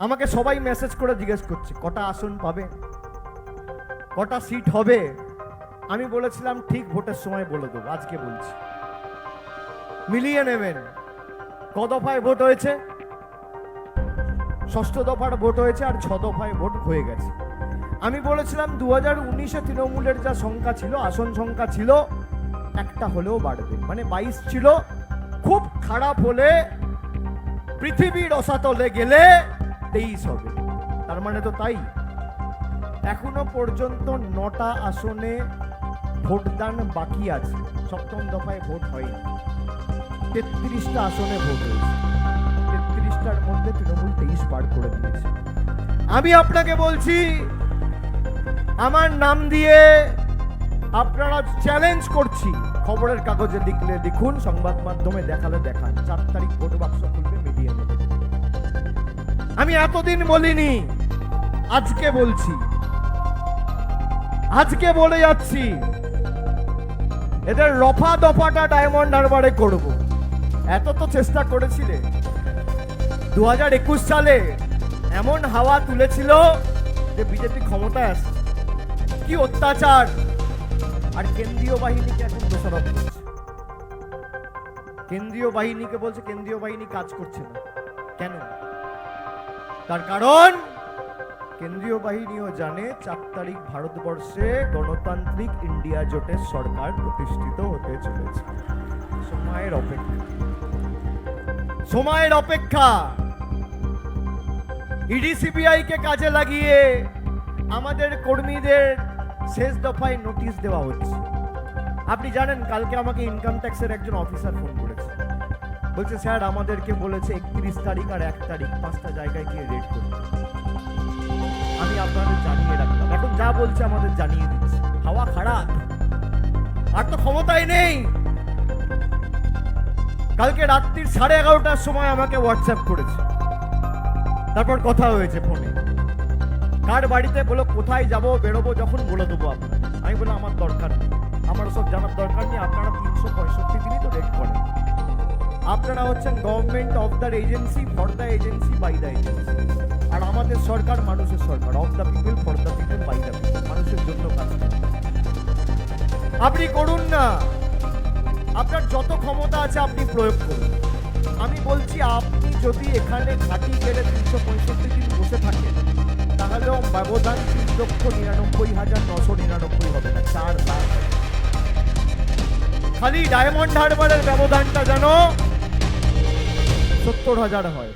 আমাকে সবাই মেসেজ করে জিজ্ঞেস করছে কটা আসন পাবে, কটা সিট হবে। আমি বলেছিলাম ঠিক ভোটের সময় বলে দেবো, আজকে বলছি মিলিয়ে নেবেন। ক দফায় ভোট হয়েছে? ষষ্ঠ দফার ভোট হয়েছে আর 6 দফায় ভোট হয়ে গেছে। আমি বলেছিলাম 2019-এ তৃণমূলের যা সংখ্যা ছিল, আসন সংখ্যা ছিল, একটা হলেও বাড়বে, মানে 22 ছিল। খুব খারাপ হলে পৃথিবীর রসাতলে গেলে 23 হবে, তার মানে তো তাই। এখনো পর্যন্ত 9টা আসনে ভোটদান বাকি আছে, সপ্তম দফায় ভোট হয়নি। 33টা আসনে ভোট হয়েছে, 33টার মধ্যে তৃণমূল 23 পার করে দিয়েছে। আমি আপনাকে বলছি, আমার নাম দিয়ে আপনারা চ্যালেঞ্জ করছি, খবরের কাগজে লিখলে লিখুন, সংবাদ মাধ্যমে দেখালে দেখান, 4 তারিখ ভোট বাক্স খুলবে, মিডিয়া নেবে। আমি এতদিন বলিনি, আজকে বলছি, আজকে বলে যাচ্ছি, এদের রফা দফাটা ডায়মন্ড হারবারে করব। এত তো চেষ্টা করেছিলে, 2021 সালে এমন হাওয়া তুলেছিল যে বিজেপি ক্ষমতায় আসছে, কি অত্যাচার। আর কেন্দ্রীয় বাহিনীকে এখন দোষারোপ করছে, কেন্দ্রীয় বাহিনীকে বলছে কেন্দ্রীয় বাহিনী কাজ করছে না। কেন? তার কারণ কেন্দ্রীয় বাহিনীও জানে 4 তারিখ ভারতবর্ষে গণতান্ত্রিক ইন্ডিয়া জোটের সরকার প্রতিষ্ঠিত হতে চলেছে। সময়ের অপেক্ষা, সময়ের অপেক্ষা। ইডি সিবিআই কে কাজে লাগিয়ে আমাদের কর্মীদের শেষ দফায় নোটিশ দেওয়া হচ্ছে। আপনি জানেন, কালকে আমাকে ইনকাম ট্যাক্সের একজন অফিসার ফোন করেছে, বলছে স্যার আমাদেরকে বলেছে 31 তারিখ আর 1 তারিখ 5টা জায়গায় গিয়ে রেড করতে। আমি আপনাদের জানিয়ে রাখলাম, এখন যা বলছে আমাদের জানিয়ে দিচ্ছে। হাওয়া খারাপ, আর তো ক্ষমতায় নেই। কালকে রাত্রির 11:30টার সময় আমাকে হোয়াটসঅ্যাপ করেছে, তারপর কথা হয়েছে ফোনে। কার বাড়িতে বলো, কোথায় যাব বেরোবো যখন বলে দেবো আপনার। আমি বললাম আমার দরকার নেই, আমার সব জানার দরকার নেই, আপনারা 365 দিনই তো রেড করেন। আপনারা হচ্ছেন government of the agency, for the agency, by the agency. আর আমাদের সরকার মানুষের সরকার, of the people, for the people, by the people, মানুষের জন্য কাজ করুন। আপনি করুন না, আপনার যত ক্ষমতা আছে আপনি প্রয়োগ করুন। আমি বলছি, আপনি যদি এখানে ঘাঁটি গেড়ে 365 দিন বসে থাকেন, তাহলেও ব্যবধান 3,99,999 হবে না, 4 লাখ। খালি ডায়মন্ড হারবারের ব্যবধানটা যেন 70,000 হয়।